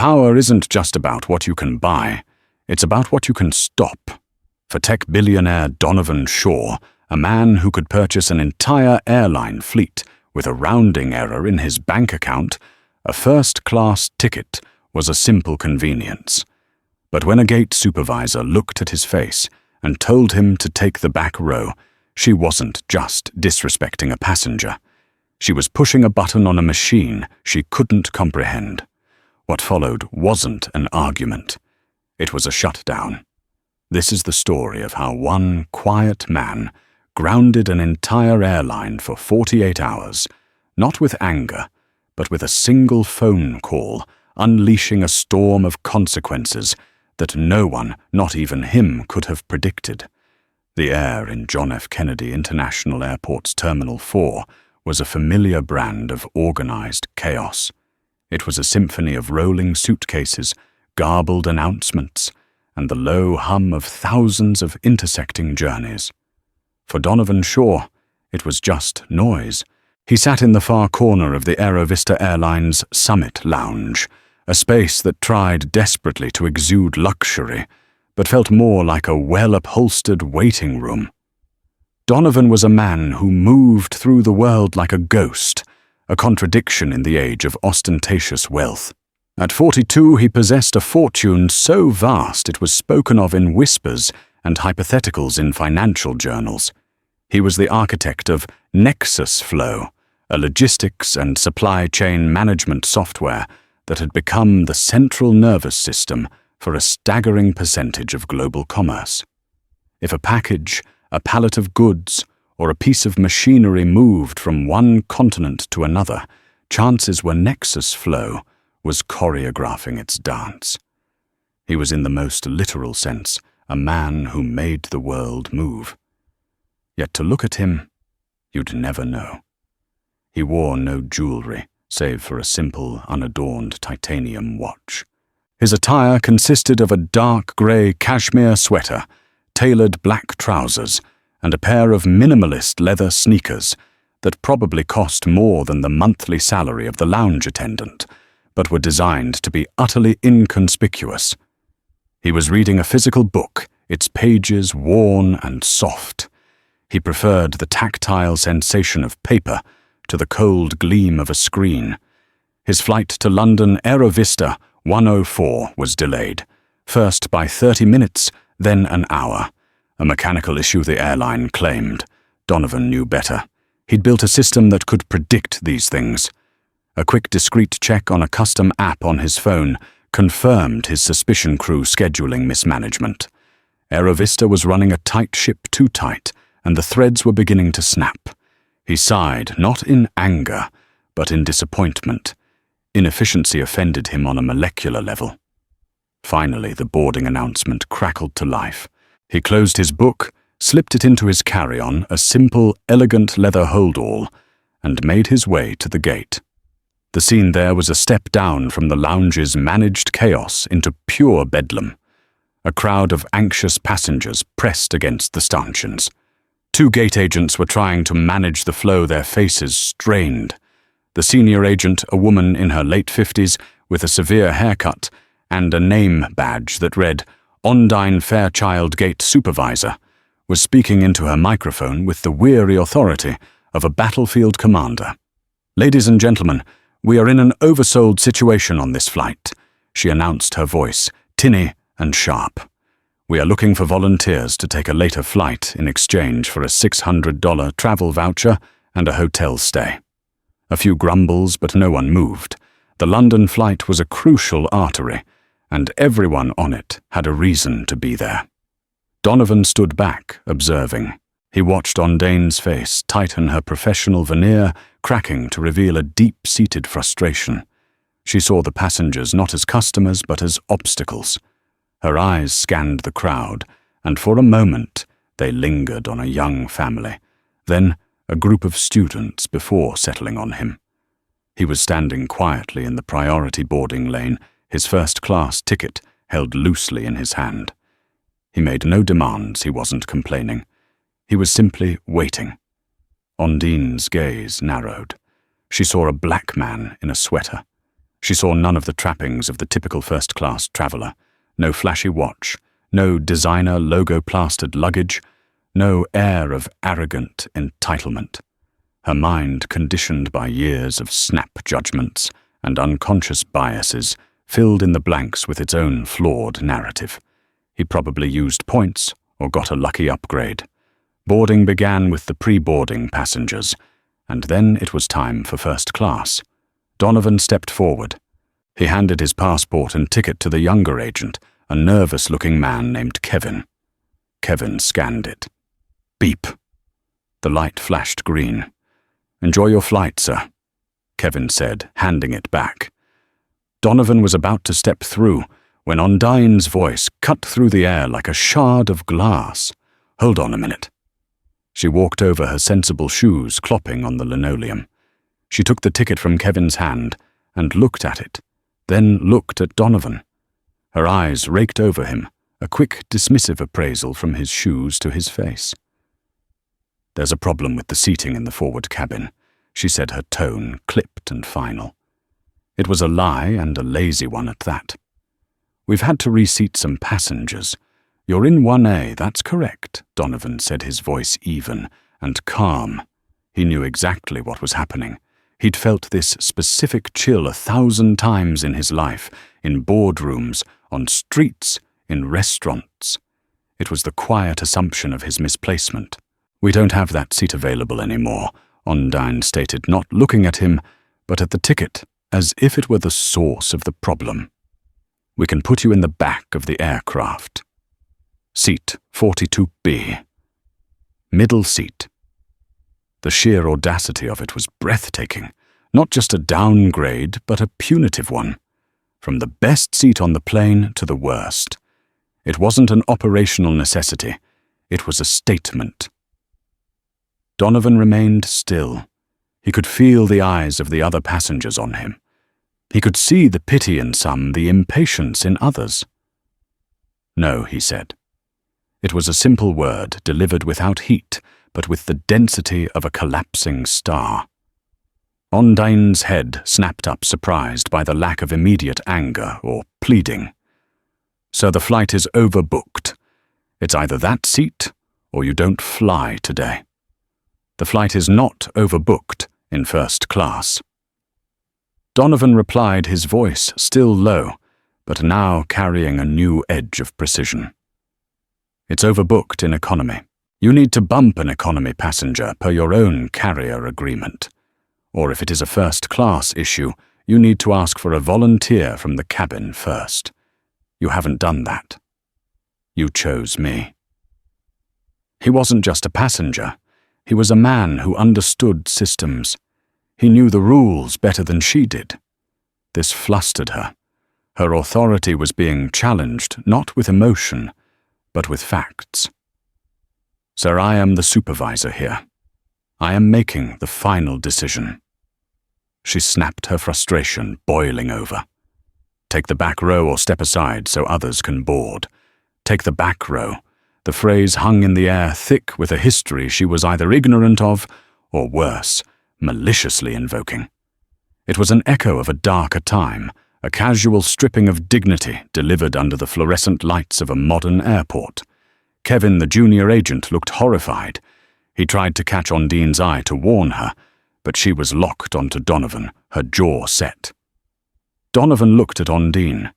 Power isn't just about what you can buy, it's about what you can stop. For tech billionaire Donovan Shaw, a man who could purchase an entire airline fleet with a rounding error in his bank account, a first-class ticket was a simple convenience. But when a gate supervisor looked at his face and told him to take the back row, she wasn't just disrespecting a passenger. She was pushing a button on a machine she couldn't comprehend. What followed wasn't an argument. It was a shutdown. This is the story of how one quiet man grounded an entire airline for 48 hours, not with anger, but with a single phone call, unleashing a storm of consequences that no one, not even him, could have predicted. The air in John F. Kennedy International Airport's Terminal 4 was a familiar brand of organized chaos. It was a symphony of rolling suitcases, garbled announcements, and the low hum of thousands of intersecting journeys. For Donovan Shaw, it was just noise. He sat in the far corner of the Aerovista Airlines Summit Lounge, a space that tried desperately to exude luxury, but felt more like a well-upholstered waiting room. Donovan was a man who moved through the world like a ghost, a contradiction in the age of ostentatious wealth. At 42, he possessed a fortune so vast it was spoken of in whispers and hypotheticals in financial journals. He was the architect of Nexus Flow, a logistics and supply chain management software that had become the central nervous system for a staggering percentage of global commerce. If a package, a pallet of goods, or a piece of machinery moved from one continent to another, chances were Nexus Flow was choreographing its dance. He was in the most literal sense a man who made the world move. Yet to look at him, you'd never know. He wore no jewelry, save for a simple, unadorned titanium watch. His attire consisted of a dark grey cashmere sweater, tailored black trousers, and a pair of minimalist leather sneakers that probably cost more than the monthly salary of the lounge attendant, but were designed to be utterly inconspicuous. He was reading a physical book, its pages worn and soft. He preferred the tactile sensation of paper to the cold gleam of a screen. His flight to London Aerovista 104 was delayed, first by 30 minutes, then an hour. A mechanical issue, the airline claimed. Donovan knew better. He'd built a system that could predict these things. A quick discreet check on a custom app on his phone confirmed his suspicion crew scheduling mismanagement. Aerovista was running a tight ship too tight, and the threads were beginning to snap. He sighed, not in anger, but in disappointment. Inefficiency offended him on a molecular level. Finally, the boarding announcement crackled to life. He closed his book, slipped it into his carry-on, a simple, elegant leather hold-all, and made his way to the gate. The scene there was a step down from the lounge's managed chaos into pure bedlam. A crowd of anxious passengers pressed against the stanchions. 2 gate agents were trying to manage the flow, their faces strained. The senior agent, a woman in her late 50s with a severe haircut and a name badge that read Ondine Fairchild Gate Supervisor, was speaking into her microphone with the weary authority of a battlefield commander. "Ladies and gentlemen, we are in an oversold situation on this flight," she announced, her voice tinny and sharp. "We are looking for volunteers to take a later flight in exchange for a $600 travel voucher and a hotel stay." A few grumbles, but no one moved. The London flight was a crucial artery, and everyone on it had a reason to be there. Donovan stood back, observing. He watched Ondane's face tighten, her professional veneer cracking to reveal a deep-seated frustration. She saw the passengers not as customers but as obstacles. Her eyes scanned the crowd, and for a moment they lingered on a young family, then a group of students before settling on him. He was standing quietly in the priority boarding lane, his first-class ticket held loosely in his hand. He made no demands, he wasn't complaining. He was simply waiting. Ondine's gaze narrowed. She saw a black man in a sweater. She saw none of the trappings of the typical first-class traveler. No flashy watch, no designer logo-plastered luggage, no air of arrogant entitlement. Her mind, conditioned by years of snap judgments and unconscious biases, filled in the blanks with its own flawed narrative. He probably used points or got a lucky upgrade. Boarding began with the pre-boarding passengers, and then it was time for first class. Donovan stepped forward. He handed his passport and ticket to the younger agent, a nervous-looking man named Kevin. Kevin scanned it. Beep. The light flashed green. "Enjoy your flight, sir," Kevin said, handing it back. Donovan was about to step through when Ondine's voice cut through the air like a shard of glass. "Hold on a minute." She walked over, her sensible shoes clopping on the linoleum. She took the ticket from Kevin's hand and looked at it, then looked at Donovan. Her eyes raked over him, a quick, dismissive appraisal from his shoes to his face. "There's a problem with the seating in the forward cabin," she said, her tone clipped and final. It was a lie, and a lazy one at that. "We've had to reseat some passengers. You're in 1A, that's correct," Donovan said, his voice even and calm. He knew exactly what was happening. He'd felt this specific chill 1,000 times in his life, in boardrooms, on streets, in restaurants. It was the quiet assumption of his misplacement. "We don't have that seat available anymore," Ondine stated, not looking at him, but at the ticket, as if it were the source of the problem. "We can put you in the back of the aircraft. Seat 42B. Middle seat." The sheer audacity of it was breathtaking. Not just a downgrade, but a punitive one. From the best seat on the plane to the worst. It wasn't an operational necessity. It was a statement. Donovan remained still. He could feel the eyes of the other passengers on him. He could see the pity in some, the impatience in others. "No," he said. It was a simple word, delivered without heat, but with the density of a collapsing star. Ondine's head snapped up, surprised by the lack of immediate anger or pleading. "So the flight is overbooked. It's either that seat, or you don't fly today. The flight is not overbooked in first class." Donovan replied, his voice still low, but now carrying a new edge of precision. "It's overbooked in economy. You need to bump an economy passenger per your own carrier agreement. Or if it is a first-class issue, you need to ask for a volunteer from the cabin first. You haven't done that. You chose me." He wasn't just a passenger. He was a man who understood systems. He knew the rules better than she did. This flustered her. Her authority was being challenged, not with emotion, but with facts. "Sir, I am the supervisor here. I am making the final decision." She snapped, her frustration boiling over. "Take the back row or step aside so others can board. Take the back row." The phrase hung in the air, thick with a history she was either ignorant of, or worse, maliciously invoking. It was an echo of a darker time, a casual stripping of dignity delivered under the fluorescent lights of a modern airport. Kevin, the junior agent, looked horrified. He tried to catch Ondine's eye to warn her, but she was locked onto Donovan, her jaw set. Donovan looked at Ondine.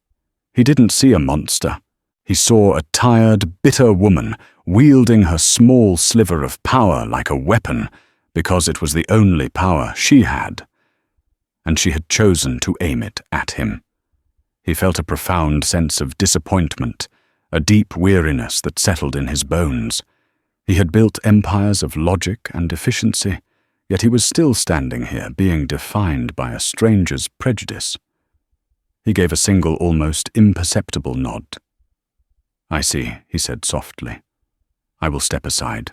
He didn't see a monster. He saw a tired, bitter woman wielding her small sliver of power like a weapon because it was the only power she had. And she had chosen to aim it at him. He felt a profound sense of disappointment, a deep weariness that settled in his bones. He had built empires of logic and efficiency, yet he was still standing here, being defined by a stranger's prejudice. He gave a single, almost imperceptible nod. "I see," he said softly. "I will step aside."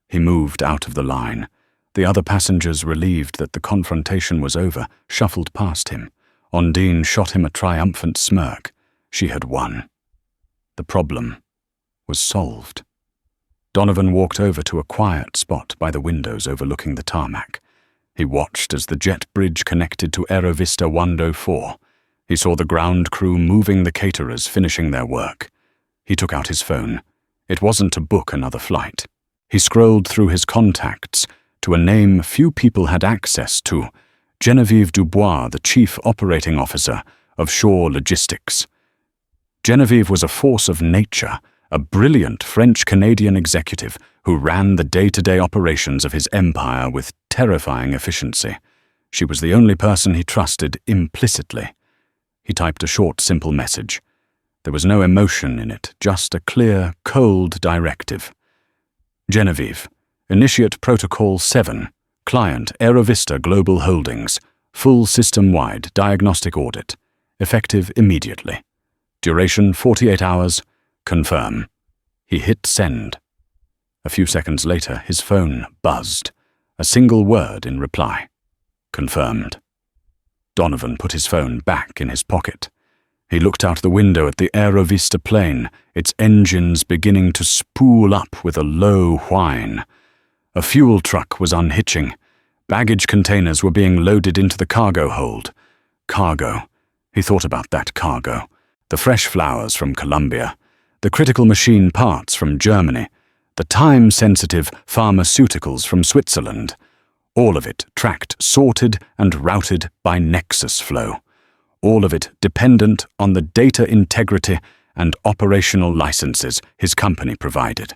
He moved out of the line. The other passengers, relieved that the confrontation was over, shuffled past him. Ondine shot him a triumphant smirk. She had won. The problem was solved. Donovan walked over to a quiet spot by the windows overlooking the tarmac. He watched as the jet bridge connected to Aerovista 104. He saw the ground crew moving the caterers finishing their work. He took out his phone. It wasn't to book another flight. He scrolled through his contacts to a name few people had access to, Genevieve Dubois, the chief operating officer of Shaw Logistics. Genevieve was a force of nature, a brilliant French-Canadian executive who ran the day-to-day operations of his empire with terrifying efficiency. She was the only person he trusted implicitly. He typed a short, simple message. There was no emotion in it, just a clear, cold directive. Genevieve, initiate Protocol 7, client Aerovista Global Holdings, full system-wide diagnostic audit, effective immediately. Duration 48 hours, confirm. He hit send. A few seconds later, his phone buzzed. A single word in reply. Confirmed. Donovan put his phone back in his pocket. He looked out the window at the Aerovista plane, its engines beginning to spool up with a low whine. A fuel truck was unhitching. Baggage containers were being loaded into the cargo hold. Cargo. He thought about that cargo. The fresh flowers from Colombia. The critical machine parts from Germany. The time-sensitive pharmaceuticals from Switzerland. All of it tracked, sorted, and routed by Nexus flow. All of it dependent on the data integrity and operational licenses his company provided.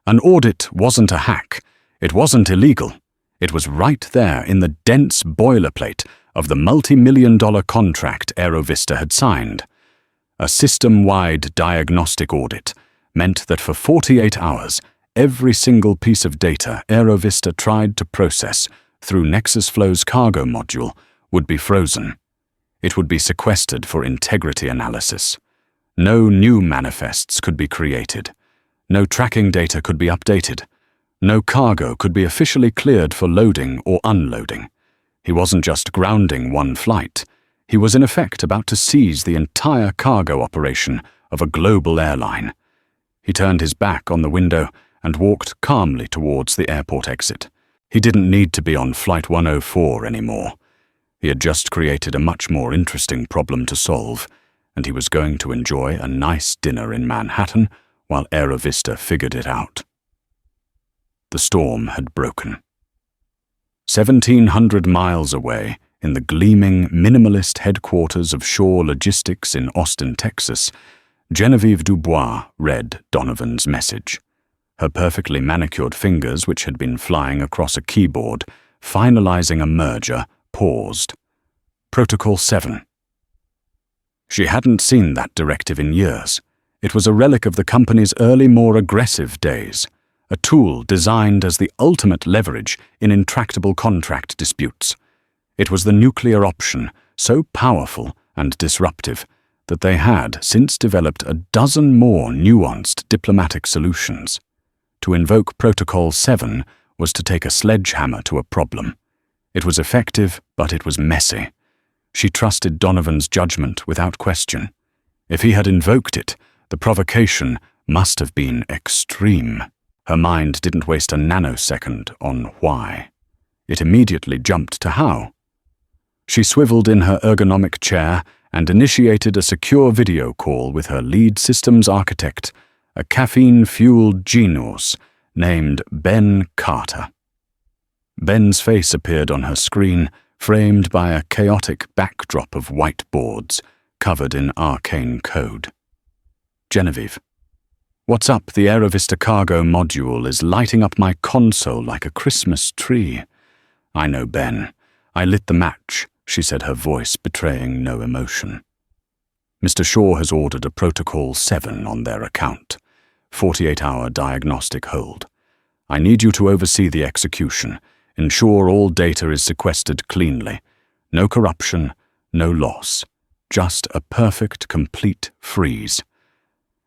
An audit wasn't a hack. It wasn't illegal. It was right there in the dense boilerplate of the multi-million-dollar contract Aerovista had signed. A system-wide diagnostic audit meant that for 48 hours, every single piece of data Aerovista tried to process through Nexus Flow's cargo module would be frozen. It would be sequestered for integrity analysis. No new manifests could be created. No tracking data could be updated. No cargo could be officially cleared for loading or unloading. He wasn't just grounding one flight. He was in effect about to seize the entire cargo operation of a global airline. He turned his back on the window and walked calmly towards the airport exit. He didn't need to be on Flight 104 anymore. He had just created a much more interesting problem to solve, and he was going to enjoy a nice dinner in Manhattan while Aerovista figured it out. The storm had broken. 1,700 miles away, in the gleaming, minimalist headquarters of Shaw Logistics in Austin, Texas, Genevieve Dubois read Donovan's message. Her perfectly manicured fingers, which had been flying across a keyboard, finalizing a merger, paused. Protocol 7. She hadn't seen that directive in years. It was a relic of the company's early, more aggressive days, a tool designed as the ultimate leverage in intractable contract disputes. It was the nuclear option, so powerful and disruptive that they had since developed a dozen more nuanced diplomatic solutions. To invoke Protocol 7 was to take a sledgehammer to a problem. It was effective, but it was messy. She trusted Donovan's judgment without question. If he had invoked it, the provocation must have been extreme. Her mind didn't waste a nanosecond on why. It immediately jumped to how. She swiveled in her ergonomic chair and initiated a secure video call with her lead systems architect, a caffeine-fueled genius named Ben Carter. Ben's face appeared on her screen, framed by a chaotic backdrop of whiteboards covered in arcane code. Genevieve. What's up? The Aerovista cargo module is lighting up my console like a Christmas tree. I know, Ben. I lit the match, she said, her voice betraying no emotion. Mr. Shaw has ordered a Protocol 7 on their account. 48-hour diagnostic hold. I need you to oversee the execution. Ensure all data is sequestered cleanly. No corruption, no loss. Just a perfect, complete freeze.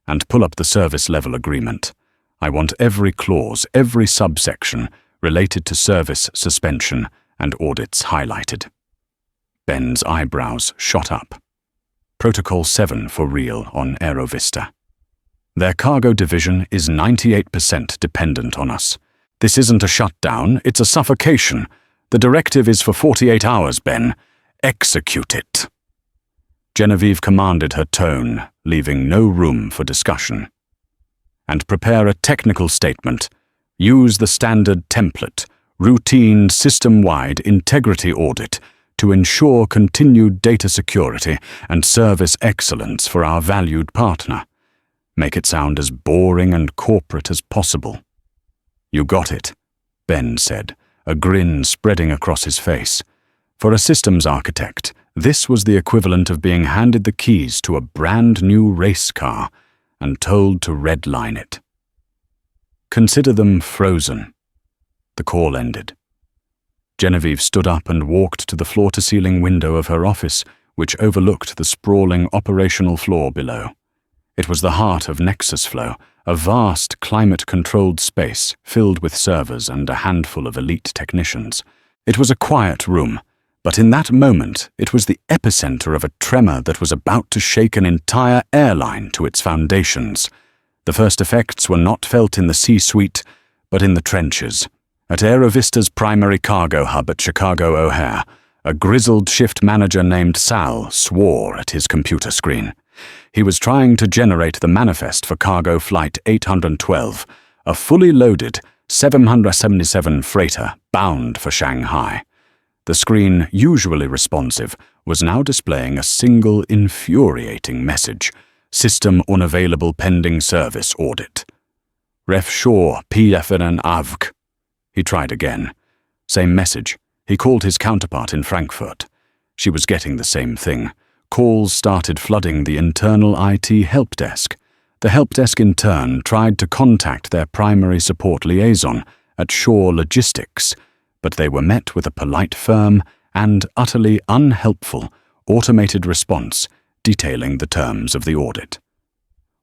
And pull up the service level agreement. I want every clause, every subsection related to service suspension and audits highlighted. Ben's eyebrows shot up. Protocol 7 for real on Aerovista. Their cargo division is 98% dependent on us. This isn't a shutdown, it's a suffocation. The directive is for 48 hours, Ben. Execute it." Genevieve commanded her tone, leaving no room for discussion. "And prepare a technical statement. Use the standard template, routine system-wide integrity audit, to ensure continued data security and service excellence for our valued partner. Make it sound as boring and corporate as possible." "You got it," Ben said, a grin spreading across his face. For a systems architect, this was the equivalent of being handed the keys to a brand new race car and told to redline it. "Consider them frozen." The call ended. Genevieve stood up and walked to the floor-to-ceiling window of her office, which overlooked the sprawling operational floor below. It was the heart of Nexus Flow, a vast climate-controlled space filled with servers and a handful of elite technicians. It was a quiet room, but in that moment it was the epicenter of a tremor that was about to shake an entire airline to its foundations. The first effects were not felt in the C-suite, but in the trenches. At Aerovista's primary cargo hub at Chicago O'Hare, a grizzled shift manager named Sal swore at his computer screen. He was trying to generate the manifest for cargo flight 812, a fully loaded 777 freighter bound for Shanghai. The screen, usually responsive, was now displaying a single infuriating message: "System unavailable pending service audit." "Ref Shaw, PFN AVG." He tried again. Same message. He called his counterpart in Frankfurt. She was getting the same thing. Calls started flooding the internal IT help desk. The help desk in turn tried to contact their primary support liaison at Shaw Logistics, but they were met with a polite, firm, and utterly unhelpful automated response detailing the terms of the audit.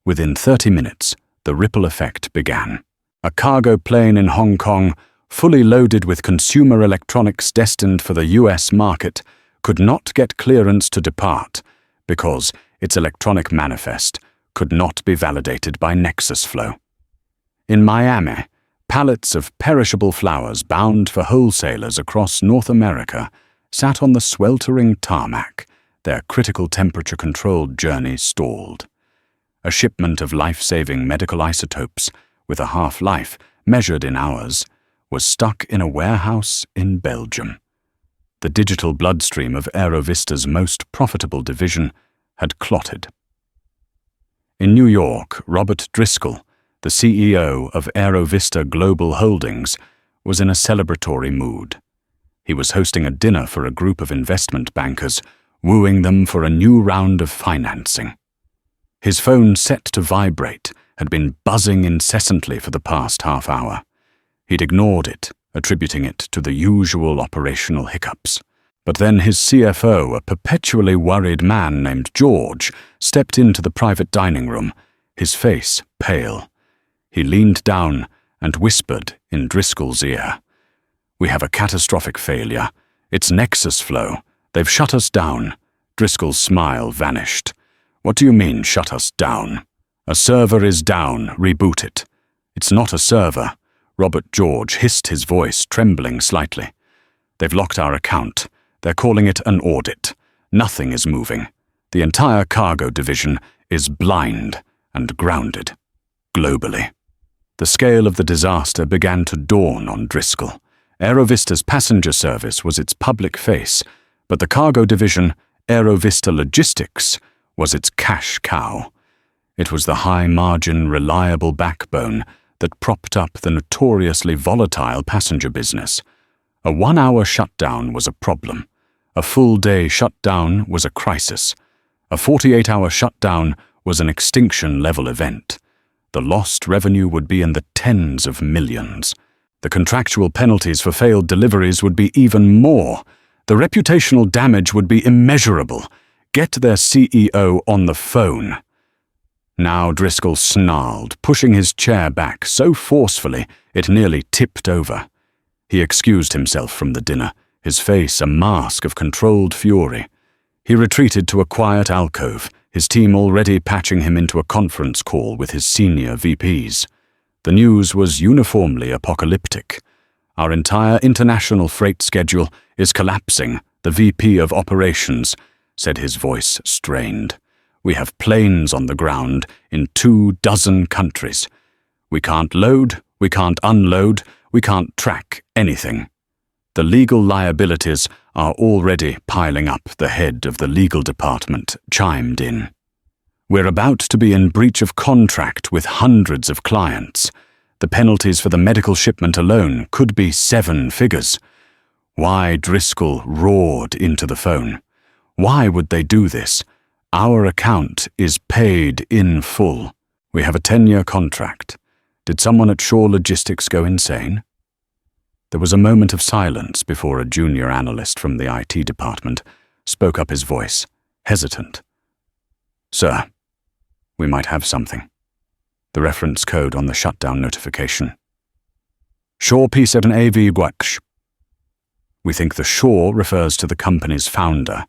Within 30 minutes, the ripple effect began. A cargo plane in Hong Kong, fully loaded with consumer electronics destined for the US market, could not get clearance to depart because its electronic manifest could not be validated by Nexus Flow. In Miami, pallets of perishable flowers bound for wholesalers across North America sat on the sweltering tarmac, their critical temperature-controlled journey stalled. A shipment of life-saving medical isotopes, with a half-life measured in hours, was stuck in a warehouse in Belgium. The digital bloodstream of Aerovista's most profitable division had clotted. In New York, Robert Driscoll, the CEO of Aerovista Global Holdings, was in a celebratory mood. He was hosting a dinner for a group of investment bankers, wooing them for a new round of financing. His phone, set to vibrate, had been buzzing incessantly for the past half hour. He'd ignored it, attributing it to the usual operational hiccups. But then his CFO, a perpetually worried man named George, stepped into the private dining room, his face pale. He leaned down and whispered in Driscoll's ear, "We have a catastrophic failure. It's Nexus Flow. They've shut us down." Driscoll's smile vanished. "What do you mean, shut us down?" "A server is down. Reboot it." "It's not a server." Robert George hissed, his voice trembling slightly. "They've locked our account. They're calling it an audit. Nothing is moving. The entire cargo division is blind and grounded. Globally." The scale of the disaster began to dawn on Driscoll. Aerovista's passenger service was its public face, but the cargo division, Aerovista Logistics, was its cash cow. It was the high-margin, reliable backbone that propped up the notoriously volatile passenger business. A 1-hour shutdown was a problem. A full-day shutdown was a crisis. A 48-hour shutdown was an extinction-level event. The lost revenue would be in the tens of millions. The contractual penalties for failed deliveries would be even more. The reputational damage would be immeasurable. Get their CEO on the phone. Now Driscoll snarled, pushing his chair back so forcefully it nearly tipped over. He excused himself from the dinner, his face a mask of controlled fury. He retreated to a quiet alcove, his team already patching him into a conference call with his senior VPs. The news was uniformly apocalyptic. Our entire international freight schedule is collapsing. The VP of Operations said, his voice strained. We have planes on the ground in 24 countries. We can't load, we can't unload, we can't track anything. The legal liabilities are already piling up, the head of the legal department chimed in. We're about to be in breach of contract with hundreds of clients. The penalties for the medical shipment alone could be 7 figures. Why? Driscoll roared into the phone. Why would they do this? Our account is paid in full. We have a 10-year contract. Did someone at Shaw Logistics go insane? There was a moment of silence before a junior analyst from the IT department spoke up, his voice hesitant. Sir, we might have something. The reference code on the shutdown notification. Shaw P7AV Guaksh. We think the Shaw refers to the company's founder,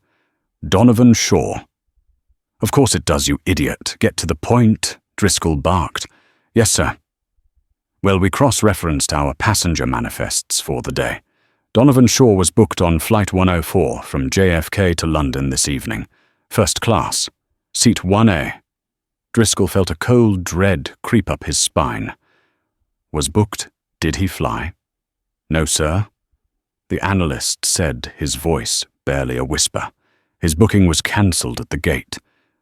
Donovan Shaw. Of course it does, you idiot. Get to the point, Driscoll barked. Yes, sir. Well, we cross-referenced our passenger manifests for the day. Donovan Shaw was booked on Flight 104 from JFK to London this evening. First class. Seat 1A. Driscoll felt a cold dread creep up his spine. Was booked? Did he fly? No, sir. The analyst said, his voice barely a whisper. His booking was cancelled at the gate.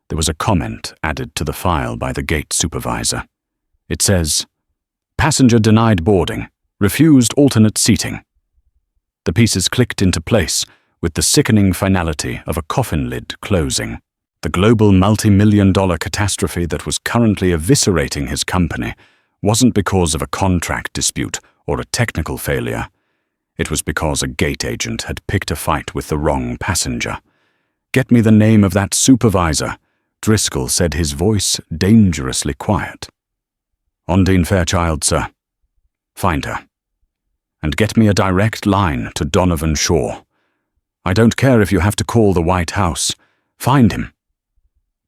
There was a comment added to the file by the gate supervisor. It says, Passenger denied boarding, refused alternate seating. The pieces clicked into place with the sickening finality of a coffin lid closing. The global multi-million-dollar catastrophe that was currently eviscerating his company wasn't because of a contract dispute or a technical failure. It was because a gate agent had picked a fight with the wrong passenger. Get me the name of that supervisor, Driscoll said, his voice dangerously quiet. Ondine Fairchild, sir. Find her. And get me a direct line to Donovan Shaw. I don't care if you have to call the White House. Find him.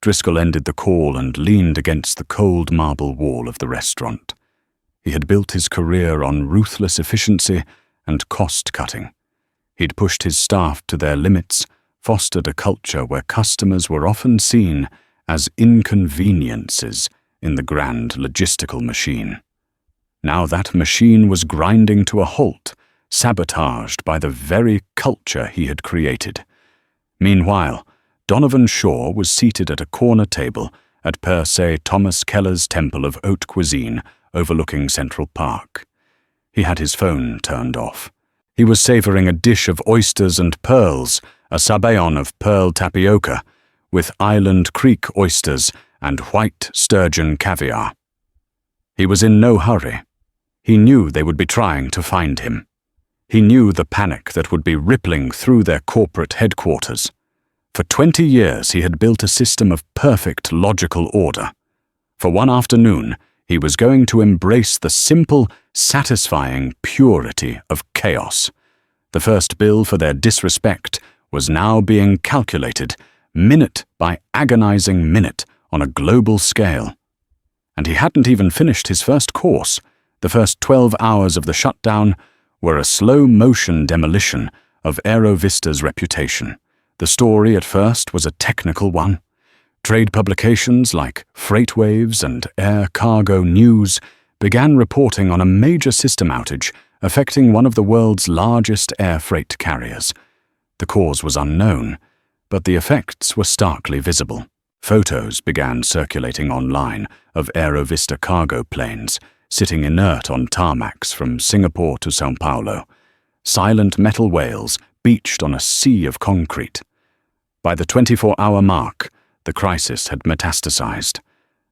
Driscoll ended the call and leaned against the cold marble wall of the restaurant. He had built his career on ruthless efficiency and cost-cutting. He'd pushed his staff to their limits, fostered a culture where customers were often seen as inconveniences in the grand logistical machine. Now that machine was grinding to a halt, sabotaged by the very culture he had created. Meanwhile, Donovan Shaw was seated at a corner table at per se Thomas Keller's Temple of Haute Cuisine overlooking Central Park. He had his phone turned off. He was savoring a dish of oysters and pearls, a sabayon of pearl tapioca, with Island Creek oysters and white sturgeon caviar. He was in no hurry. He knew they would be trying to find him. He knew the panic that would be rippling through their corporate headquarters. For 20 years he had built a system of perfect logical order. For one afternoon, he was going to embrace the simple, satisfying purity of chaos. The first bill for their disrespect was now being calculated, minute by agonizing minute, on a global scale. And he hadn't even finished his first course. The first 12 hours of the shutdown were a slow-motion demolition of Aerovista's reputation. The story at first was a technical one. Trade publications like Freightwaves and Air Cargo News began reporting on a major system outage affecting one of the world's largest air freight carriers. The cause was unknown, but the effects were starkly visible. Photos began circulating online of Aerovista cargo planes sitting inert on tarmacs from Singapore to São Paulo. Silent metal whales beached on a sea of concrete. By the 24-hour mark, the crisis had metastasized.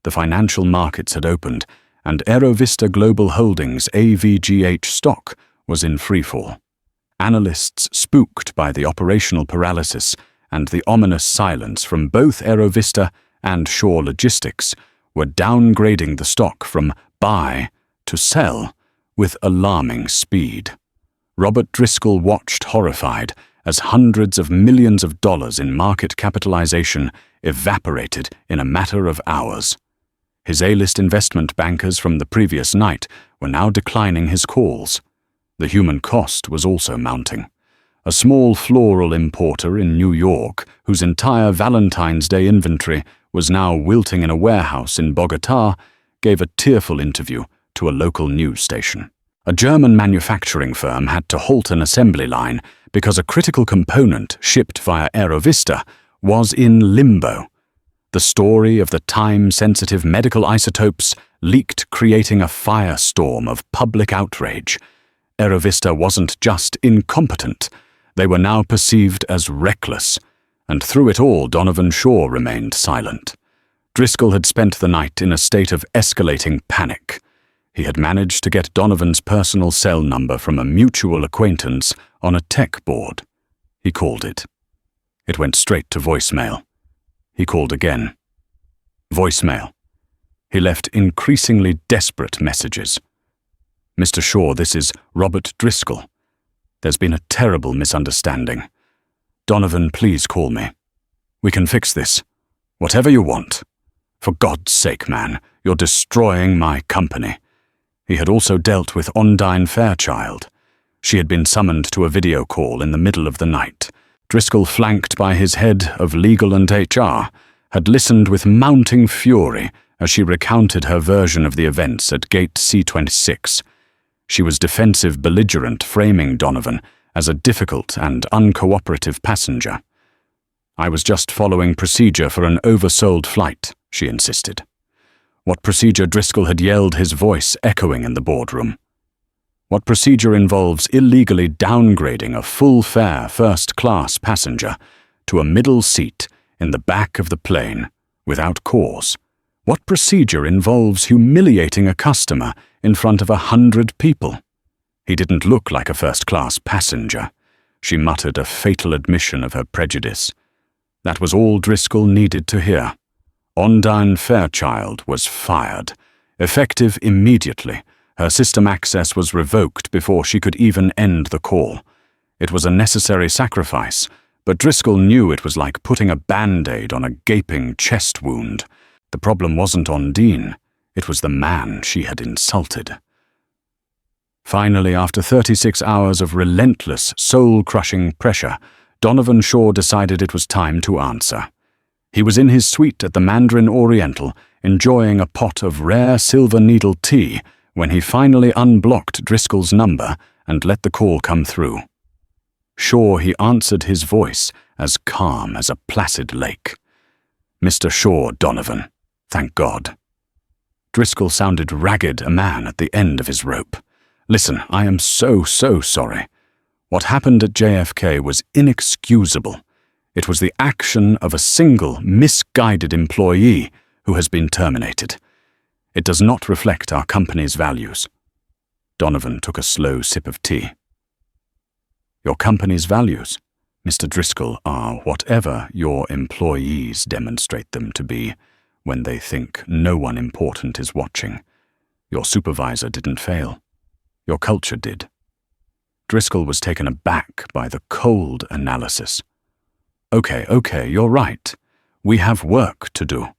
The financial markets had opened, and Aerovista Global Holdings AVGH stock was in freefall. Analysts, spooked by the operational paralysis and the ominous silence from both Aerovista and Shaw Logistics, were downgrading the stock from buy to sell with alarming speed. Robert Driscoll watched horrified as hundreds of millions of dollars in market capitalization evaporated in a matter of hours. His A-list investment bankers from the previous night were now declining his calls. The human cost was also mounting. A small floral importer in New York, whose entire Valentine's Day inventory was now wilting in a warehouse in Bogotá, gave a tearful interview to a local news station. A German manufacturing firm had to halt an assembly line because a critical component shipped via Aerovista was in limbo. The story of the time-sensitive medical isotopes leaked, creating a firestorm of public outrage. Aerovista wasn't just incompetent, they were now perceived as reckless, and through it all Donovan Shaw remained silent. Driscoll had spent the night in a state of escalating panic. He had managed to get Donovan's personal cell number from a mutual acquaintance on a tech board. He called it. It went straight to voicemail. He called again. Voicemail. He left increasingly desperate messages. "Mr. Shaw, this is Robert Driscoll. There's been a terrible misunderstanding. Donovan, please call me. We can fix this. Whatever you want. For God's sake, man, you're destroying my company." He had also dealt with Ondine Fairchild. She had been summoned to a video call in the middle of the night. Driscoll, flanked by his head of legal and HR, had listened with mounting fury as she recounted her version of the events at Gate C-26. She was defensive belligerent, framing Donovan as a difficult and uncooperative passenger. "I was just following procedure for an oversold flight," she insisted. What procedure? Driscoll had yelled, his voice echoing in the boardroom. What procedure involves illegally downgrading a full-fare first-class passenger to a middle seat in the back of the plane without cause? What procedure involves humiliating a customer in front of 100 people? He didn't look like a first-class passenger. She muttered a fatal admission of her prejudice. That was all Driscoll needed to hear. Ondine Fairchild was fired, effective immediately. Her system access was revoked before she could even end the call. It was a necessary sacrifice, but Driscoll knew it was like putting a band-aid on a gaping chest wound. The problem wasn't Ondine, it was the man she had insulted. Finally, after 36 hours of relentless, soul-crushing pressure, Donovan Shaw decided it was time to answer. He was in his suite at the Mandarin Oriental, enjoying a pot of rare silver needle tea, when he finally unblocked Driscoll's number and let the call come through. Shaw, he answered, his voice as calm as a placid lake. "Mr. Shaw, Donovan. Thank God." Driscoll sounded ragged, a man at the end of his rope. "Listen, I am so sorry. What happened at JFK was inexcusable. It was the action of a single, misguided employee who has been terminated. It does not reflect our company's values." Donovan took a slow sip of tea. "Your company's values, Mr. Driscoll, are whatever your employees demonstrate them to be when they think no one important is watching. Your supervisor didn't fail. Your culture did." Driscoll was taken aback by the cold analysis. Okay, you're right. We have work to do.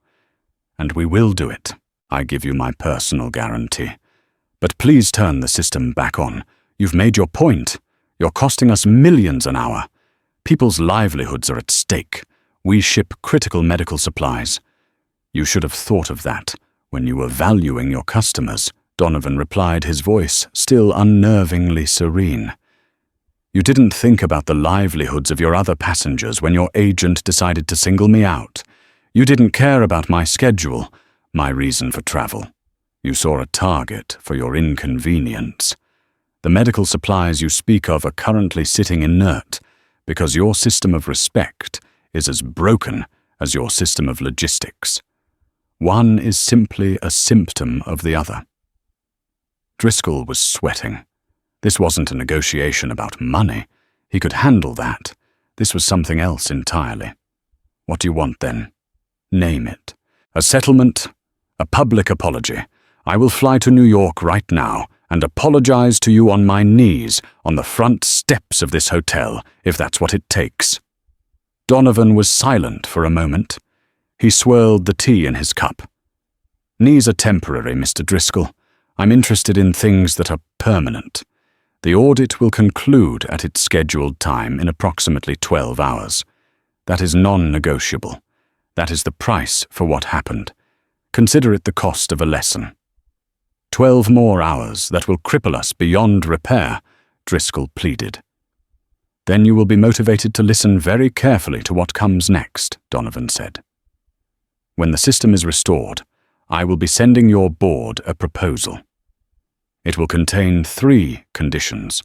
And we will do it. I give you my personal guarantee. But please turn the system back on. You've made your point. You're costing us millions an hour. People's livelihoods are at stake. We ship critical medical supplies. You should have thought of that when you were valuing your customers, Donovan replied, his voice still unnervingly serene. You didn't think about the livelihoods of your other passengers when your agent decided to single me out. You didn't care about my schedule, my reason for travel. You saw a target for your inconvenience. The medical supplies you speak of are currently sitting inert because your system of respect is as broken as your system of logistics. One is simply a symptom of the other. Driscoll was sweating. This wasn't a negotiation about money. He could handle that. This was something else entirely. What do you want then? Name it. A settlement? A public apology. I will fly to New York right now and apologize to you on my knees on the front steps of this hotel, if that's what it takes. Donovan was silent for a moment. He swirled the tea in his cup. Knees are temporary, Mr. Driscoll. I'm interested in things that are permanent. The audit will conclude at its scheduled time in approximately 12 hours. That is non-negotiable. That is the price for what happened. Consider it the cost of a lesson. 12 more hours that will cripple us beyond repair, Driscoll pleaded. Then you will be motivated to listen very carefully to what comes next, Donovan said. When the system is restored, I will be sending your board a proposal. It will contain 3 conditions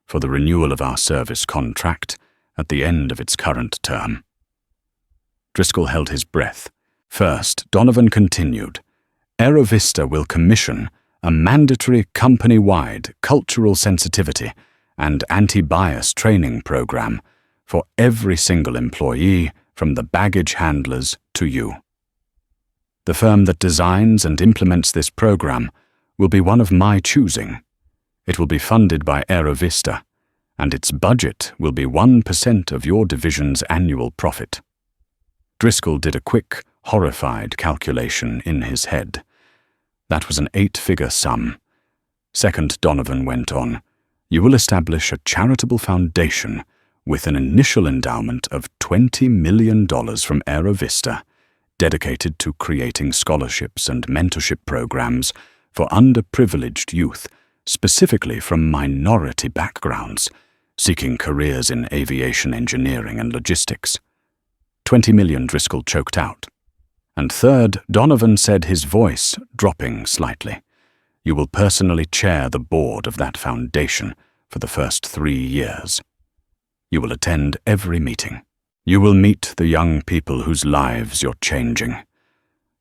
for the renewal of our service contract at the end of its current term. Driscoll held his breath. First, Donovan continued, Aerovista will commission a mandatory company-wide cultural sensitivity and anti-bias training program for every single employee from the baggage handlers to you. The firm that designs and implements this program will be one of my choosing. It will be funded by Aerovista, and its budget will be 1% of your division's annual profit. Driscoll did a quick, horrified calculation in his head. That was an 8-figure sum. Second, Donovan went on, you will establish a charitable foundation with an initial endowment of $20 million from Aerovista, dedicated to creating scholarships and mentorship programs for underprivileged youth, specifically from minority backgrounds, seeking careers in aviation engineering and logistics. 20 million, Driscoll choked out. And third, Donovan said, his voice dropping slightly, you will personally chair the board of that foundation for the first 3 years. You will attend every meeting. You will meet the young people whose lives you're changing.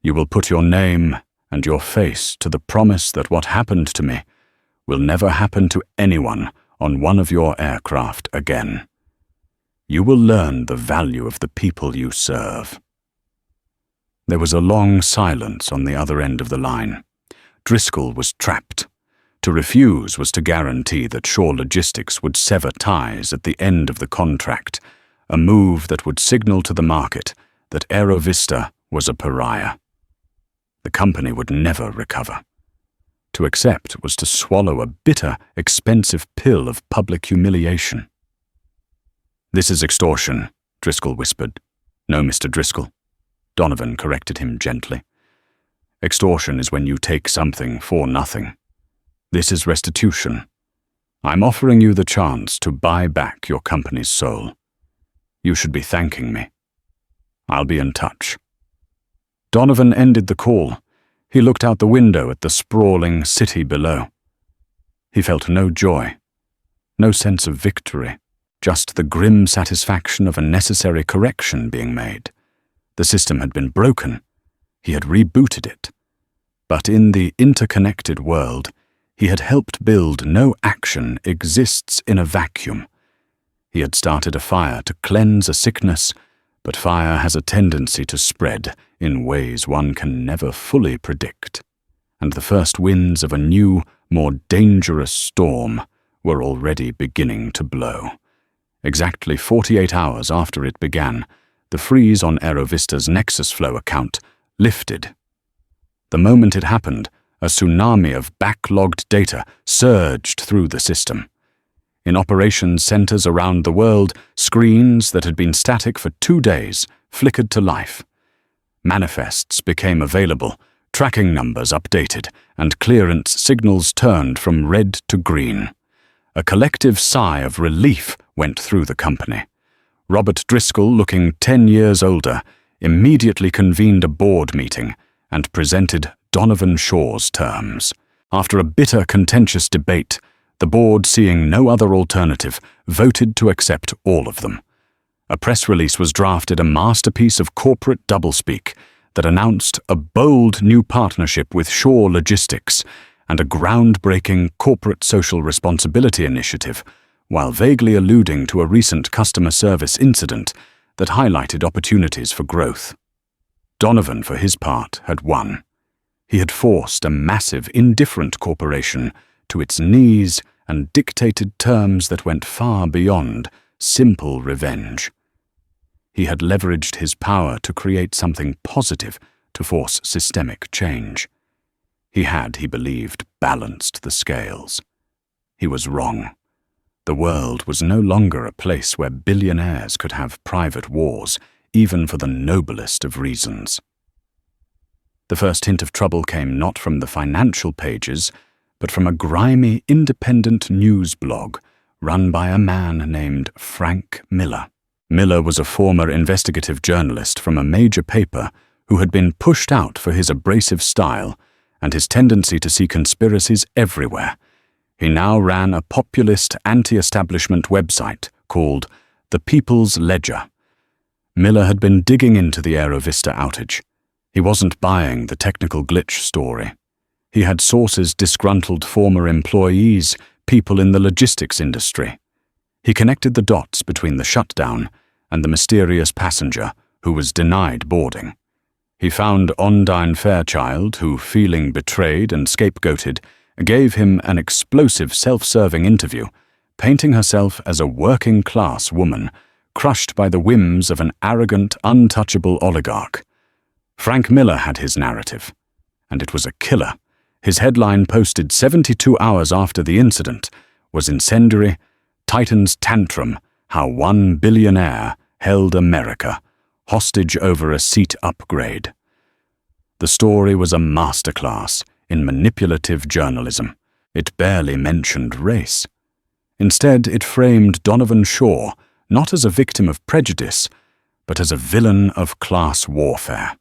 You will put your name and your face to the promise that what happened to me will never happen to anyone on one of your aircraft again. You will learn the value of the people you serve. There was a long silence on the other end of the line. Driscoll was trapped. To refuse was to guarantee that Shaw Logistics would sever ties at the end of the contract, a move that would signal to the market that Aerovista was a pariah. The company would never recover. To accept was to swallow a bitter, expensive pill of public humiliation. This is extortion, Driscoll whispered. No, Mr. Driscoll. Donovan corrected him gently. Extortion is when you take something for nothing. This is restitution. I'm offering you the chance to buy back your company's soul. You should be thanking me. I'll be in touch. Donovan ended the call. He looked out the window at the sprawling city below. He felt no joy, no sense of victory, just the grim satisfaction of a necessary correction being made. The system had been broken. He had rebooted it. But in the interconnected world, he had helped build no action exists in a vacuum. He had started a fire to cleanse a sickness, but fire has a tendency to spread in ways one can never fully predict. And the first winds of a new, more dangerous storm were already beginning to blow. Exactly 48 hours after it began, the freeze on Aerovista's Nexus Flow account lifted. The moment it happened, a tsunami of backlogged data surged through the system. In operations centers around the world, screens that had been static for 2 days flickered to life. Manifests became available, tracking numbers updated, and clearance signals turned from red to green. A collective sigh of relief went through the company. Robert Driscoll, looking 10 years older, immediately convened a board meeting and presented Donovan Shaw's terms. After a bitter, contentious debate, the board, seeing no other alternative, voted to accept all of them. A press release was drafted, a masterpiece of corporate doublespeak that announced a bold new partnership with Shaw Logistics and a groundbreaking corporate social responsibility initiative, while vaguely alluding to a recent customer service incident that highlighted opportunities for growth. Donovan, for his part, had won. He had forced a massive, indifferent corporation to its knees and dictated terms that went far beyond simple revenge. He had leveraged his power to create something positive to force systemic change. He had, he believed, balanced the scales. He was wrong. The world was no longer a place where billionaires could have private wars, even for the noblest of reasons. The first hint of trouble came not from the financial pages, but from a grimy independent news blog run by a man named Frank Miller. Miller was a former investigative journalist from a major paper who had been pushed out for his abrasive style and his tendency to see conspiracies everywhere. He now ran a populist anti-establishment website called The People's Ledger. Miller had been digging into the Aerovista outage. He wasn't buying the technical glitch story. He had sources disgruntled former employees, people in the logistics industry. He connected the dots between the shutdown and the mysterious passenger who was denied boarding. He found Ondine Fairchild, who, feeling betrayed and scapegoated, gave him an explosive self-serving interview, painting herself as a working-class woman, crushed by the whims of an arrogant, untouchable oligarch. Frank Miller had his narrative, and it was a killer. His headline, posted 72 hours after the incident, was incendiary: Titan's Tantrum, How One Billionaire Held America Hostage Over a Seat Upgrade. The story was a masterclass in manipulative journalism. It barely mentioned race. Instead, it framed Donovan Shaw not as a victim of prejudice, but as a villain of class warfare.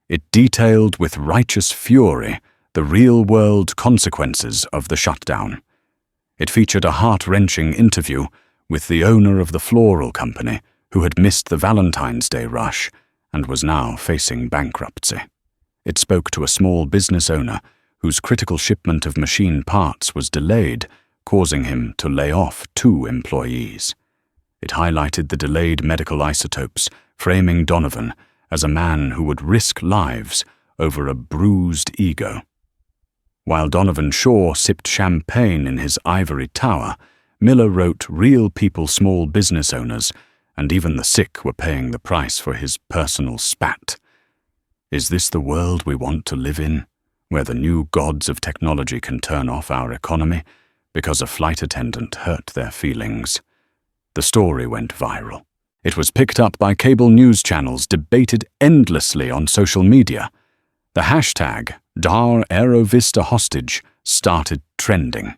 It detailed with righteous fury the real-world consequences of the shutdown. It featured a heart-wrenching interview with the owner of the floral company who had missed the Valentine's Day rush and was now facing bankruptcy. It spoke to a small business owner whose critical shipment of machine parts was delayed, causing him to lay off 2 employees. It highlighted the delayed medical isotopes, framing Donovan as a man who would risk lives over a bruised ego. While Donovan Shaw sipped champagne in his ivory tower, Miller wrote real people, small business owners, and even the sick were paying the price for his personal spat. Is this the world we want to live in, where the new gods of technology can turn off our economy because a flight attendant hurt their feelings? The story went viral. It was picked up by cable news channels, debated endlessly on social media. The hashtag #DarAerovista started trending.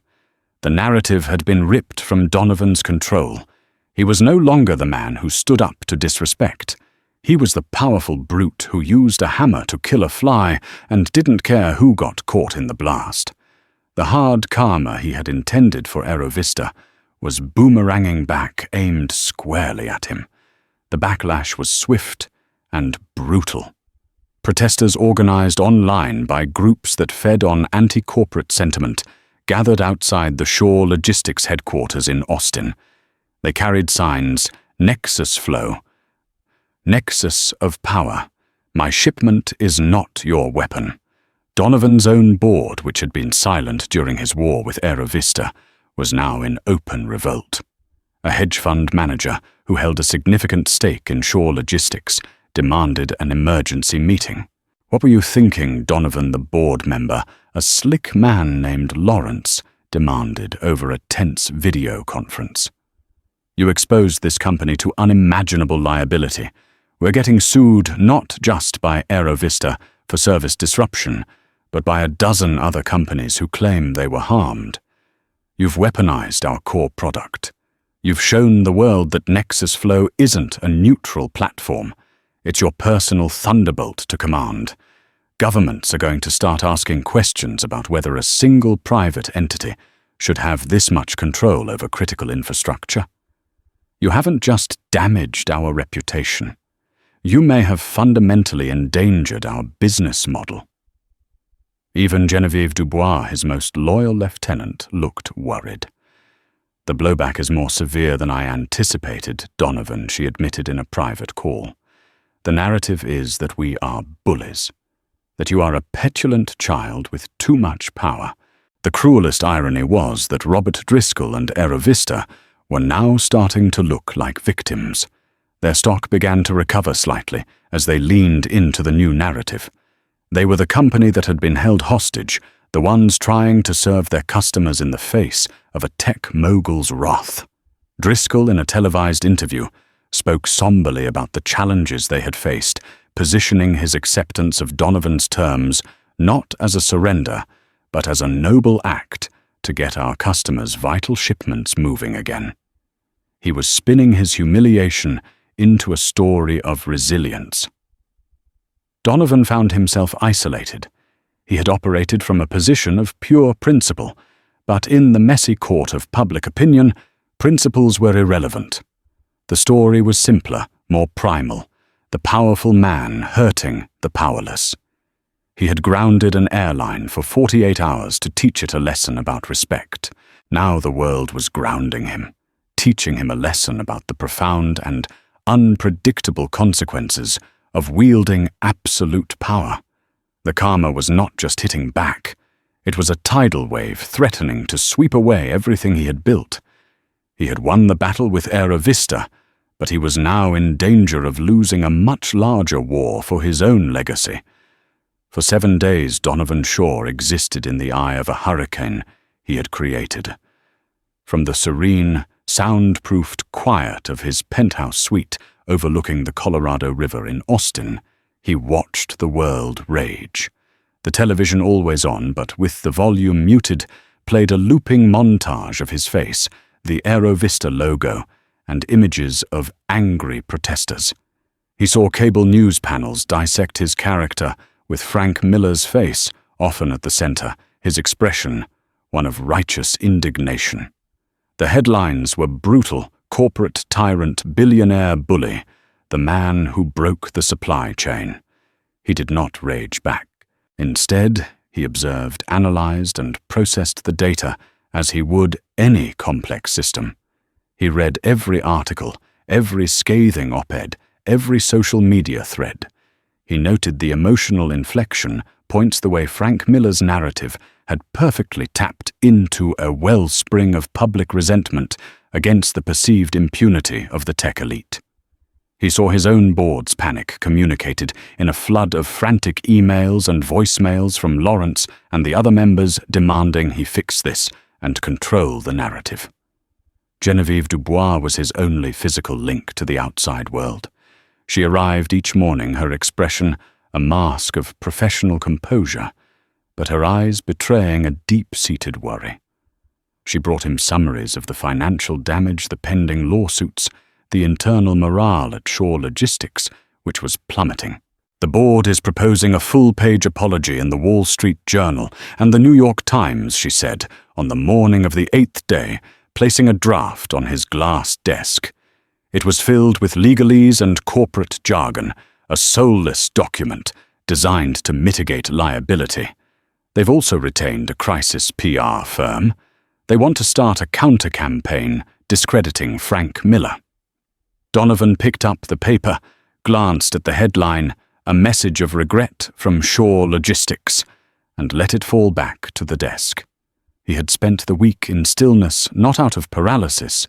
The narrative had been ripped from Donovan's control. He was no longer the man who stood up to disrespect. He was the powerful brute who used a hammer to kill a fly and didn't care who got caught in the blast. The hard karma he had intended for Aerovista was boomeranging back, aimed squarely at him. The backlash was swift and brutal. Protesters organized online by groups that fed on anti-corporate sentiment gathered outside the Shaw Logistics headquarters in Austin. They carried signs, "Nexus Flow," "Nexus of Power," "My shipment is not your weapon." Donovan's own board, which had been silent during his war with Aerovista, was now in open revolt. A hedge fund manager who held a significant stake in Shaw Logistics demanded an emergency meeting. "What were you thinking?" Donovan, the board member, a slick man named Lawrence, demanded over a tense video conference. "You exposed this company to unimaginable liability. We're getting sued not just by Aerovista for service disruption, but by a dozen other companies who claim they were harmed. You've weaponized our core product. You've shown the world that Nexus Flow isn't a neutral platform. It's your personal thunderbolt to command. Governments are going to start asking questions about whether a single private entity should have this much control over critical infrastructure. You haven't just damaged our reputation. You may have fundamentally endangered our business model." Even Genevieve Dubois, his most loyal lieutenant, looked worried. "The blowback is more severe than I anticipated, Donovan," she admitted in a private call. "The narrative is that we are bullies, that you are a petulant child with too much power." The cruelest irony was that Robert Driscoll and Aerovista were now starting to look like victims. Their stock began to recover slightly as they leaned into the new narrative. They were the company that had been held hostage, the ones trying to serve their customers in the face of a tech mogul's wrath. Driscoll, in a televised interview, spoke somberly about the challenges they had faced, positioning his acceptance of Donovan's terms not as a surrender, but as a noble act to get our customers' vital shipments moving again. He was spinning his humiliation into a story of resilience. Donovan found himself isolated. He had operated from a position of pure principle, but in the messy court of public opinion, principles were irrelevant. The story was simpler, more primal, the powerful man hurting the powerless. He had grounded an airline for 48 hours to teach it a lesson about respect. Now the world was grounding him, teaching him a lesson about the profound and unpredictable consequences of wielding absolute power. The karma was not just hitting back. It was a tidal wave threatening to sweep away everything he had built. He had won the battle with Aerovista, but he was now in danger of losing a much larger war for his own legacy. For 7 days, Donovan Shaw existed in the eye of a hurricane he had created. From the serene, soundproofed quiet of his penthouse suite overlooking the Colorado River in Austin, he watched the world rage. The television, always on, but with the volume muted, played a looping montage of his face, the Aerovista logo, and images of angry protesters. He saw cable news panels dissect his character, with Frank Miller's face often at the center, his expression one of righteous indignation. The headlines were brutal, corporate tyrant, billionaire bully, the man who broke the supply chain. He did not rage back. Instead, he observed, analyzed, and processed the data as he would any complex system. He read every article, every scathing op-ed, every social media thread. He noted the emotional inflection, points the way Frank Miller's narrative had perfectly tapped into a wellspring of public resentment against the perceived impunity of the tech elite. He saw his own board's panic communicated in a flood of frantic emails and voicemails from Lawrence and the other members demanding he fix this and control the narrative. Genevieve Dubois was his only physical link to the outside world. She arrived each morning, her expression a mask of professional composure, but her eyes betraying a deep-seated worry. She brought him summaries of the financial damage, the pending lawsuits, the internal morale at Shaw Logistics, which was plummeting. The board is proposing a full-page apology in the Wall Street Journal and the New York Times, she said, on the morning of the 8th day, placing a draft on his glass desk. It was filled with legalese and corporate jargon, a soulless document designed to mitigate liability. They've also retained a crisis PR firm. They want to start a counter-campaign discrediting Frank Miller. Donovan picked up the paper, glanced at the headline, a message of regret from Shaw Logistics, and let it fall back to the desk. He had spent the week in stillness, not out of paralysis,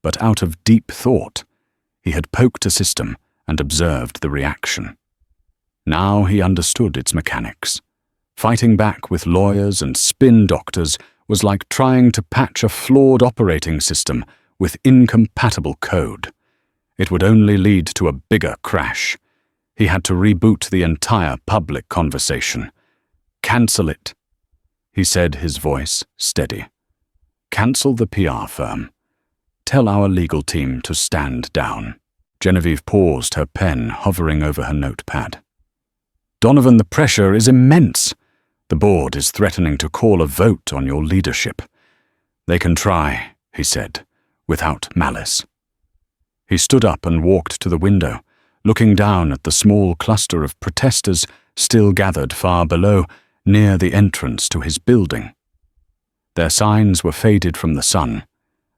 but out of deep thought. He had poked a system and observed the reaction. Now he understood its mechanics. Fighting back with lawyers and spin doctors was like trying to patch a flawed operating system with incompatible code. It would only lead to a bigger crash. He had to reboot the entire public conversation. Cancel it, he said, his voice steady. Cancel the PR firm. Tell our legal team to stand down. Genevieve paused, her pen hovering over her notepad. Donovan, the pressure is immense. The board is threatening to call a vote on your leadership. They can try, he said, without malice. He stood up and walked to the window, looking down at the small cluster of protesters still gathered far below, near the entrance to his building. Their signs were faded from the sun,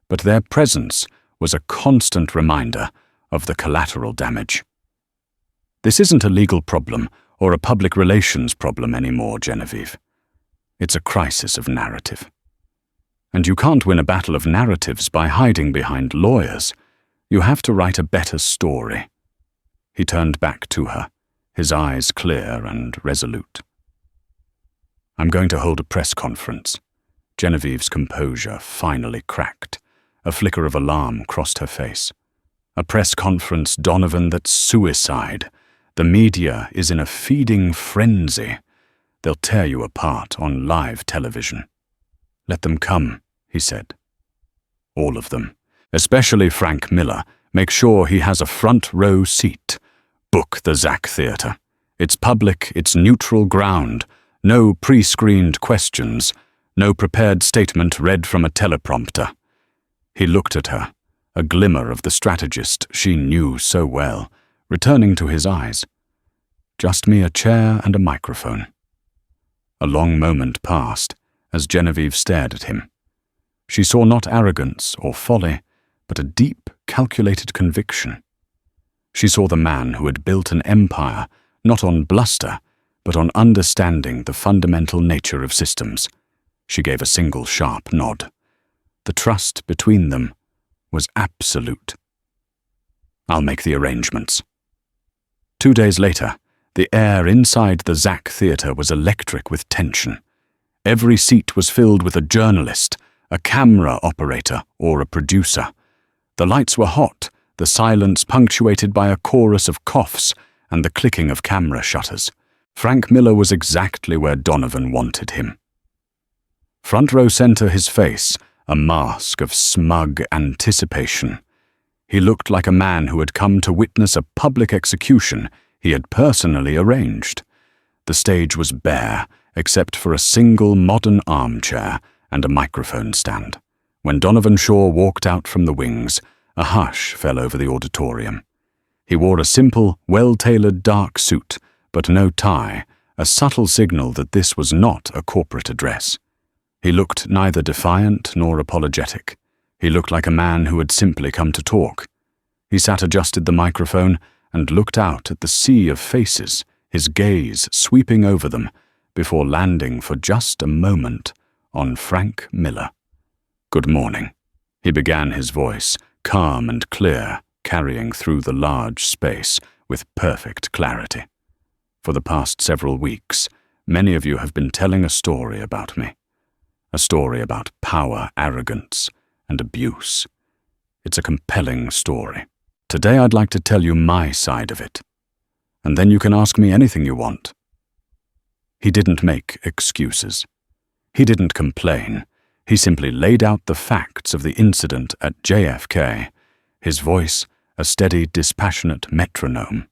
but their presence was a constant reminder of the collateral damage. This isn't a legal problem or a public relations problem anymore, Genevieve. It's a crisis of narrative. And you can't win a battle of narratives by hiding behind lawyers. You have to write a better story. He turned back to her, his eyes clear and resolute. I'm going to hold a press conference. Genevieve's composure finally cracked. A flicker of alarm crossed her face. A press conference, Donovan, that's suicide. The media is in a feeding frenzy. They'll tear you apart on live television. Let them come, he said. All of them. Especially Frank Miller. Make sure he has a front row seat. Book the Zach Theatre. It's public, it's neutral ground. No pre-screened questions. No prepared statement read from a teleprompter. He looked at her, a glimmer of the strategist she knew so well, returning to his eyes. Just me, a chair and a microphone. A long moment passed as Genevieve stared at him. She saw not arrogance or folly, but a deep, calculated conviction. She saw the man who had built an empire, not on bluster, but on understanding the fundamental nature of systems. She gave a single sharp nod. The trust between them was absolute. I'll make the arrangements. 2 days later, the air inside the Zach Theatre was electric with tension. Every seat was filled with a journalist, a camera operator, or a producer. The lights were hot, the silence punctuated by a chorus of coughs and the clicking of camera shutters. Frank Miller was exactly where Donovan wanted him. Front row center, his face, a mask of smug anticipation. He looked like a man who had come to witness a public execution he had personally arranged. The stage was bare, except for a single modern armchair and a microphone stand. When Donovan Shaw walked out from the wings, a hush fell over the auditorium. He wore a simple, well-tailored dark suit, but no tie, a subtle signal that this was not a corporate address. He looked neither defiant nor apologetic. He looked like a man who had simply come to talk. He sat adjusted the microphone and looked out at the sea of faces, his gaze sweeping over them, before landing for just a moment on Frank Miller. "Good morning," he began, his voice, calm and clear, carrying through the large space with perfect clarity. "For the past several weeks, many of you have been telling a story about me. A story about power, arrogance, and abuse. It's a compelling story. Today I'd like to tell you my side of it. And then you can ask me anything you want." He didn't make excuses. He didn't complain. He simply laid out the facts of the incident at JFK, his voice a steady, dispassionate metronome.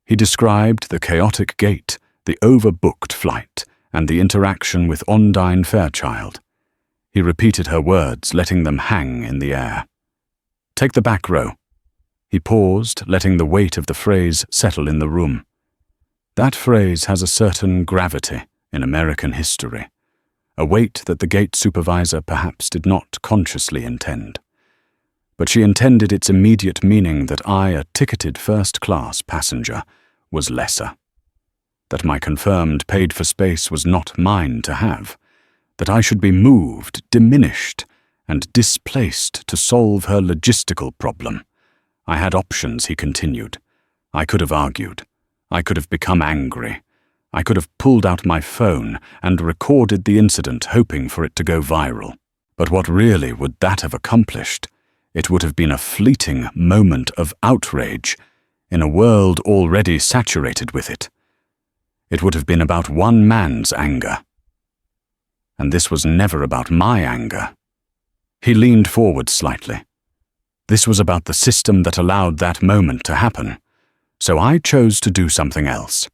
He described the chaotic gate, the overbooked flight, and the interaction with Ondine Fairchild. He repeated her words, letting them hang in the air. "Take the back row." He paused, letting the weight of the phrase settle in the room. That phrase has a certain gravity in American history, a weight that the gate supervisor perhaps did not consciously intend. But she intended its immediate meaning that I, a ticketed first-class passenger, was lesser. That my confirmed paid-for space was not mine to have. That I should be moved, diminished, and displaced to solve her logistical problem. I had options, he continued. I could have argued. I could have become angry. I could have pulled out my phone and recorded the incident, hoping for it to go viral. But what really would that have accomplished? It would have been a fleeting moment of outrage in a world already saturated with it. It would have been about one man's anger. And this was never about my anger. He leaned forward slightly. This was about the system that allowed that moment to happen. So I chose to do something else.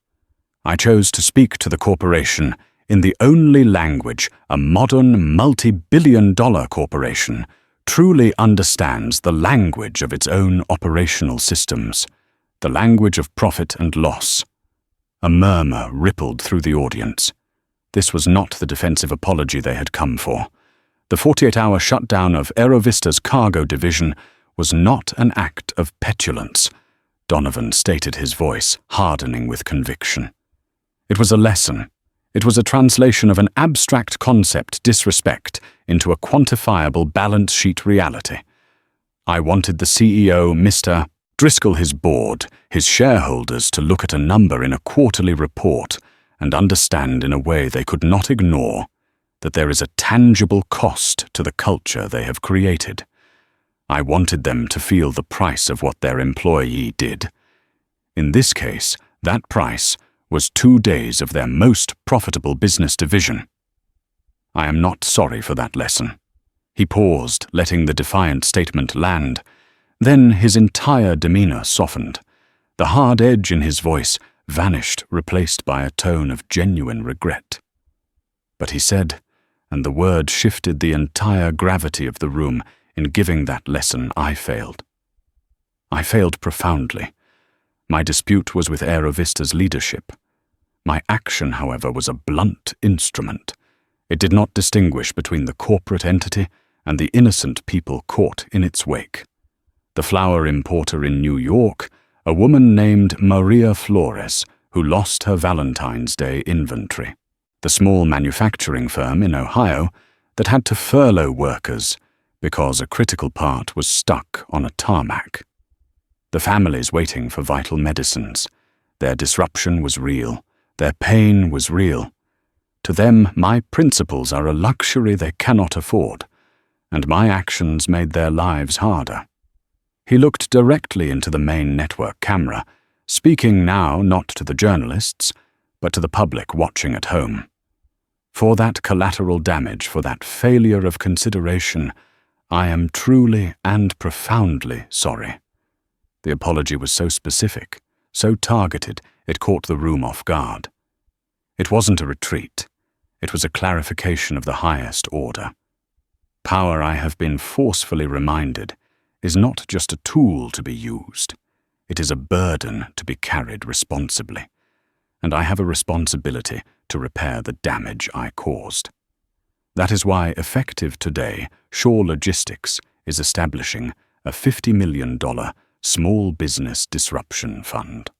I chose to speak to the corporation in the only language a modern, multi-billion-dollar corporation truly understands, the language of its own operational systems, the language of profit and loss. A murmur rippled through the audience. This was not the defensive apology they had come for. The 48-hour shutdown of Aerovista's cargo division was not an act of petulance. Donovan stated, his voice hardening with conviction. It was a lesson. It was a translation of an abstract concept disrespect into a quantifiable balance sheet reality. I wanted the CEO, Mr. Driscoll, his board, his shareholders, to look at a number in a quarterly report and understand in a way they could not ignore that there is a tangible cost to the culture they have created. I wanted them to feel the price of what their employee did. In this case, that price was 2 days of their most profitable business division. I am not sorry for that lesson. He paused, letting the defiant statement land. Then his entire demeanor softened. The hard edge in his voice vanished, replaced by a tone of genuine regret. But he said, and the word shifted the entire gravity of the room in giving that lesson, I failed. I failed profoundly. My dispute was with Aerovista's leadership. My action, however, was a blunt instrument. It did not distinguish between the corporate entity and the innocent people caught in its wake. The flower importer in New York, a woman named Maria Flores, who lost her Valentine's Day inventory. The small manufacturing firm in Ohio that had to furlough workers because a critical part was stuck on a tarmac. The families waiting for vital medicines. Their disruption was real. Their pain was real. To them, my principles are a luxury they cannot afford, and my actions made their lives harder. He looked directly into the main network camera, speaking now not to the journalists, but to the public watching at home. For that collateral damage, for that failure of consideration, I am truly and profoundly sorry. The apology was so specific, so targeted, it caught the room off guard. It wasn't a retreat. It was a clarification of the highest order. Power, I have been forcefully reminded, is not just a tool to be used. It is a burden to be carried responsibly. And I have a responsibility to repair the damage I caused. That is why, effective today, Shaw Logistics is establishing a $50 million Small Business Disruption Fund.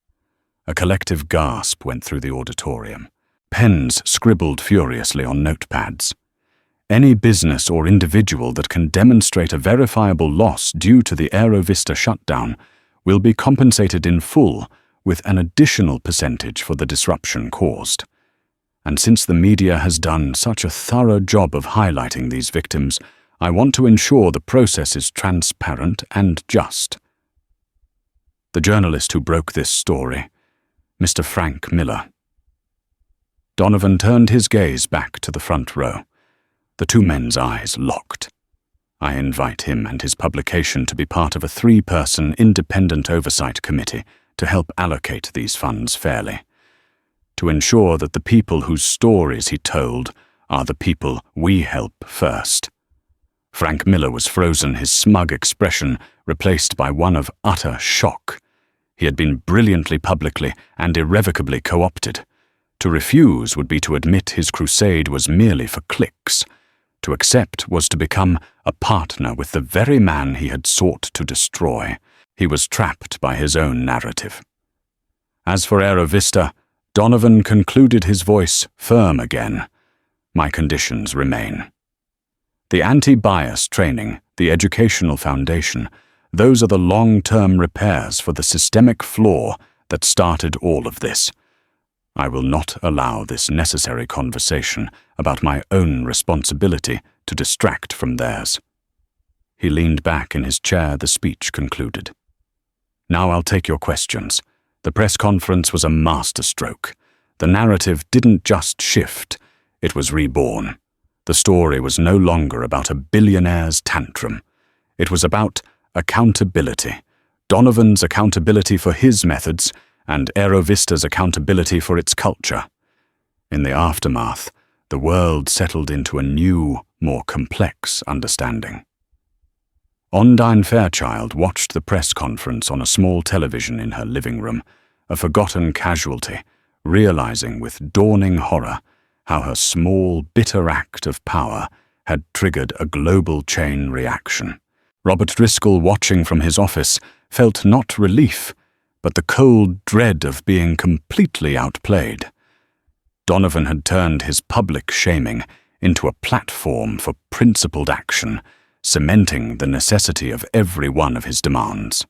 A collective gasp went through the auditorium. Pens scribbled furiously on notepads. Any business or individual that can demonstrate a verifiable loss due to the Aerovista shutdown will be compensated in full with an additional percentage for the disruption caused. And since the media has done such a thorough job of highlighting these victims, I want to ensure the process is transparent and just. The journalist who broke this story, Mr. Frank Miller. Donovan turned his gaze back to the front row. The two men's eyes locked. I invite him and his publication to be part of a 3-person independent oversight committee to help allocate these funds fairly, to ensure that the people whose stories he told are the people we help first. Frank Miller was frozen, his smug expression replaced by one of utter shock. He had been brilliantly publicly and irrevocably co-opted. To refuse would be to admit his crusade was merely for clicks. To accept was to become a partner with the very man he had sought to destroy. He was trapped by his own narrative. As for Aerovista, Donovan concluded, his voice firm again. My conditions remain. The anti-bias training, the educational foundation, those are the long-term repairs for the systemic flaw that started all of this. I will not allow this necessary conversation about my own responsibility to distract from theirs. He leaned back in his chair, the speech concluded. Now I'll take your questions. The press conference was a masterstroke. The narrative didn't just shift, it was reborn. The story was no longer about a billionaire's tantrum. It was about accountability. Donovan's accountability for his methods, and Aerovista's accountability for its culture. In the aftermath, the world settled into a new, more complex understanding. Ondine Fairchild watched the press conference on a small television in her living room, a forgotten casualty, realizing with dawning horror how her small, bitter act of power had triggered a global chain reaction. Robert Driscoll, watching from his office, felt not relief, but the cold dread of being completely outplayed. Donovan had turned his public shaming into a platform for principled action, cementing the necessity of every one of his demands.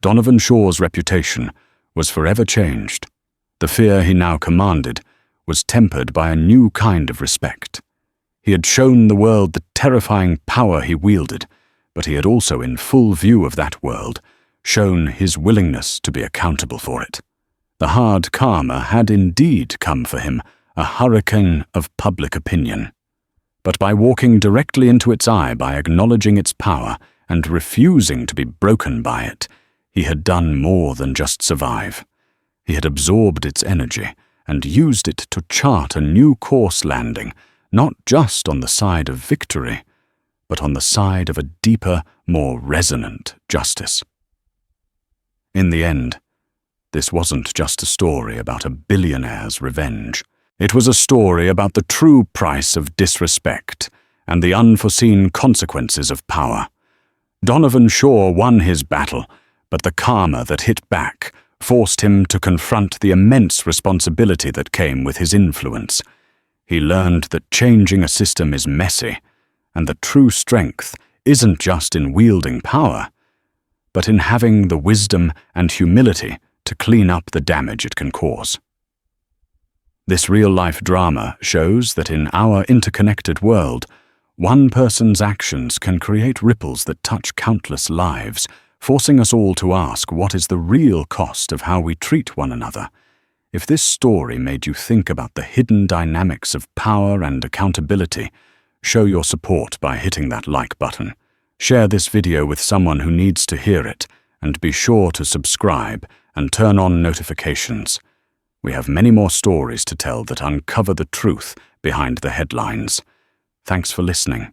Donovan Shaw's reputation was forever changed. The fear he now commanded was tempered by a new kind of respect. He had shown the world the terrifying power he wielded, but he had also, in full view of that world, shown his willingness to be accountable for it. The hard karma had indeed come for him, a hurricane of public opinion. But by walking directly into its eye, by acknowledging its power and refusing to be broken by it, he had done more than just survive. He had absorbed its energy and used it to chart a new course landing, not just on the side of victory, but on the side of a deeper, more resonant justice. In the end, this wasn't just a story about a billionaire's revenge. It was a story about the true price of disrespect and the unforeseen consequences of power. Donovan Shaw won his battle, but the karma that hit back forced him to confront the immense responsibility that came with his influence. He learned that changing a system is messy, and that true strength isn't just in wielding power, but in having the wisdom and humility to clean up the damage it can cause. This real-life drama shows that in our interconnected world, one person's actions can create ripples that touch countless lives, forcing us all to ask what is the real cost of how we treat one another. If this story made you think about the hidden dynamics of power and accountability, show your support by hitting that like button. Share this video with someone who needs to hear it, and be sure to subscribe and turn on notifications. We have many more stories to tell that uncover the truth behind the headlines. Thanks for listening.